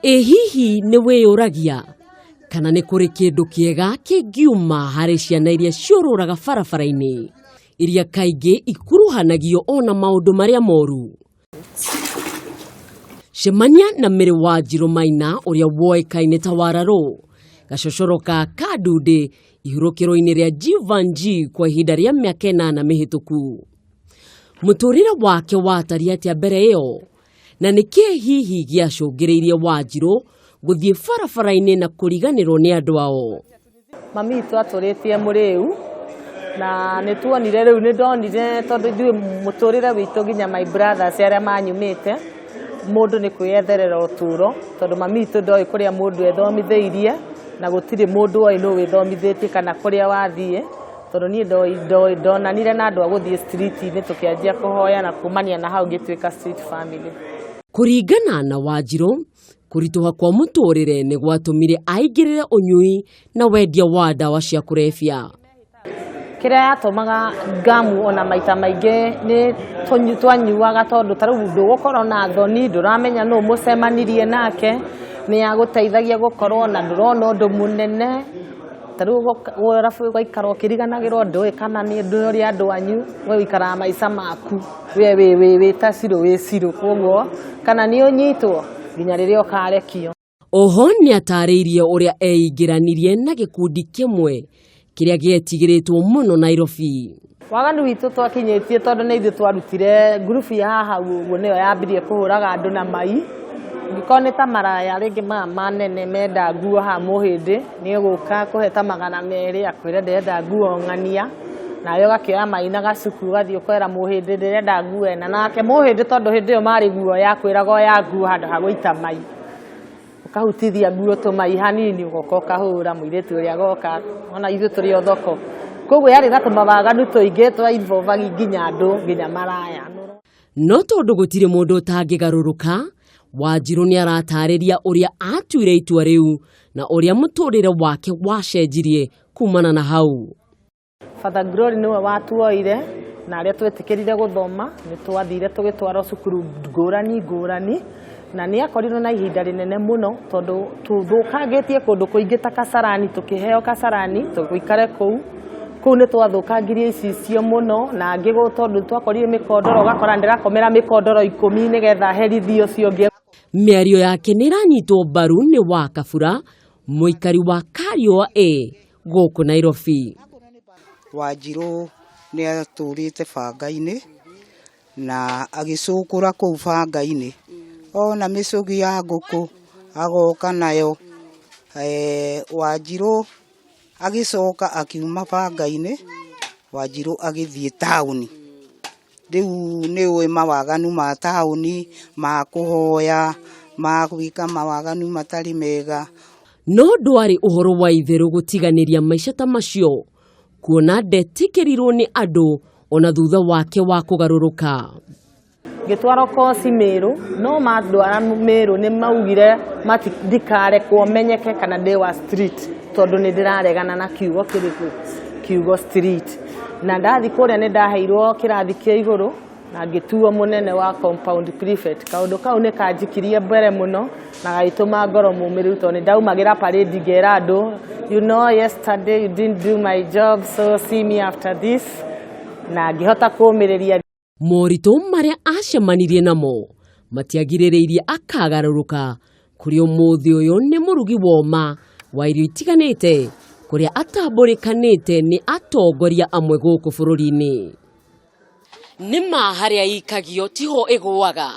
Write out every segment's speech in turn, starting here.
Hihi nĩ wĩyũragia kana nĩ kũrĩ kĩndũ kĩega kĩngiuma harĩ ciana iria ciũrũraga barabara-ini iria kaingĩ ikuruhanagio ona maũndũ marĩa moru? Cemania na Mary Wanjiru Maina ũrĩa woĩkaine ta Wararũ, gacocoro ka Kandundi ihurũkĩro-inĩ rĩa G1G kwa ihinda rĩa miaka 8 mĩhĩtũku. Muturire wake watariĩ atĩa mbere ĩyo, na nĩkĩ hihi gĩacũngĩrĩirie Wanjiru gũthiĩ barabara-ini na kũriganĩrwo nĩ andũ ao? Mami witũ atũrĩtie mũrĩu na nĩ tuonire rĩu, nĩ ndonire tondũ ithuĩ mũtũrĩre witũ nginya my brothers arĩa manyumĩte, mũndũ nĩ kwĩyetherera ũtũũro, tondũ mami witũ ndoĩ kũrĩa mũndũ ethomithĩirie na gũtirĩ mũndũ oĩ nũ wĩthomithĩtie kana kũrĩa wathiĩ, tondũ niĩ ndonanire na andũ a gũthiĩ street-inĩ tũkĩanjia kũhoya na kumania na hau ngĩtuĩka street family. Kũringana na Wanjiru, kũritũha kwa mũtũrĩre nĩ gwatũmire aingĩrĩre ũnyui na wendia wa ndawa cia kũrebia. Kĩrĩa yatũmaga ngamu ona maita maingĩ nĩ twanyuaga, tondũ ta rĩu ndũgũkorwo na thoni, ndũramenya nũ mũcemanirie nake, nĩ yagũteithagia gũkorwo na ndũrona ũndũ mũnene. Ta rĩu ũgaikara ũkĩriganagĩrwo ndũĩ kana nĩ ndũĩ ũrĩa andũ anyu, we ũikaraga maica maku we wĩ ta cirũ wĩ cirũ, koguo kana nĩ ũnyitwo nginya rĩrĩa ũkarekio. Oho nĩ atarĩirie ũrĩa eingĩranirie na gĩkundi kĩmwe kĩrĩa gĩetigĩrĩtwo mũno Nairobi. Waganu witũ twakinyĩtie tondũ nĩ ithuĩ twarutire ngurubu ya haha ũguo, nĩyo yambirie kũhũraga andũ na mai. Ngĩkorwo nĩ ta maraya rĩngĩ manene menda nguo haha mũhĩndĩ, nĩ ũgũka kũhe ta 200 akwĩre ndĩrenda nguo ng'ania, nawe ũgakĩoya mai na gacuku ũgathiĩ ũkwĩra mũhĩndĩ ndĩrenda nguo ĩna, nake mũhĩndĩ tondũ hĩndĩ ĩyo marĩ nguo yakwĩraga oya nguo handũ ha gũita mai, ũkahutithia nguo tũmai hanini ũgoka ũkahũra mũirĩtu ũrĩa agoka, ona ithuĩ tũrĩ o thoko. Koguo yarĩ na tũmawaganu tũingĩ twa involve nginya andũ nginya maraya. No tondũ gũtirĩ mũndũ ũtangĩgarũrũka, Wanjiru nĩ aratarĩria ũrĩa atuire itua rĩu na ũrĩa mũtũrĩre wake wacenjirie kumana na hau. Father Glory nĩwe watuoire na arĩa twetĩkĩrire gũthoma nĩ twathire tũgĩtwarwo cukuru ngũrani, na nĩ akorirwo na ihinda rĩnene mũno, tondũ tũthũkangĩtie kũndũ kũingĩ ta Kasarani, tũkĩheo Kasarani tũgĩikare kũu nĩ twathũkangirie icicio mũno, na angĩ tondũ twakorire mĩkondoro ũgakora ndĩrakomera mĩkondoro 10 nĩgetha herithio ũcio ũngĩ. Mĩario yake nĩ iranyitwo mbaru nĩ Wakabura, mũikari wa Kuria gũkũ Nairobi. Wanjiru nĩ atũrĩte banga-inĩ na agĩcũkũra kũu banga-inĩ, ona mĩcũgi ya ngũkũ agoka nayo. Wanjiru agĩcoka akiuma banga-inĩ, Wanjiru agĩthiĩ taũni. Rĩu nĩ ũĩ mawaganu ma taũni, ma kũhoya, ma gwĩka mawaganu matarĩ mega. No ndwarĩ ũhoro wa itherũ gũtiganĩria maica ta macio, kuona ndetĩkĩrirwo nĩ andũ ona thutha wake wa kũgarũrũka. Ngĩtwarwo koci Meru, no mandwara Meru nĩ maugire ndikarekwo menyeke kana ndĩ wa street, tondũ nĩ ndĩraregana na kiugo kĩrĩkũ, kiugo street. Na ndathi kũrĩa nĩ ndaheirwo kĩrathi kĩa igũrũ na ngĩtuo mũnene wa compound prefect. Kaũndũ kau nĩ kanjikirie mbere mũno na gagĩtũma ngoro mũmĩrĩru, tondũ nĩ ndaumagĩra parade ngera andũ, you know yesterday you didn't do my job, so see me after this, na ngĩhota kũmĩrĩria. Moritũ marĩa acemanirie namo matiagirĩrĩirie akagarũrũka, kũrĩ ũmũthĩ ũyũ nĩ mũrugi woma wa irio itiganĩte, kũrĩa atambũrĩkanĩte nĩ atongoria amwe gũkũ bũrũri-inĩ. Nĩma harĩa ikagio tiho ĩgũaga.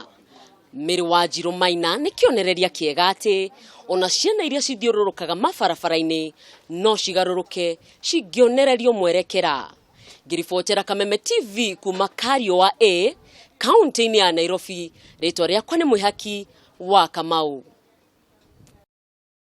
Mary Wanjiru Maina nĩ kĩonereria kĩega atĩ ona ciana iria cithiũrũrũkaga mabarabara-inĩ no cigarũrũke cingĩonererio mwerekera. Ngĩribotera Kameme TV kuma Kuria, kaunti-inĩ ya Nairobi, rĩtwa rĩakwa nĩ Mwihaki wa Kamau.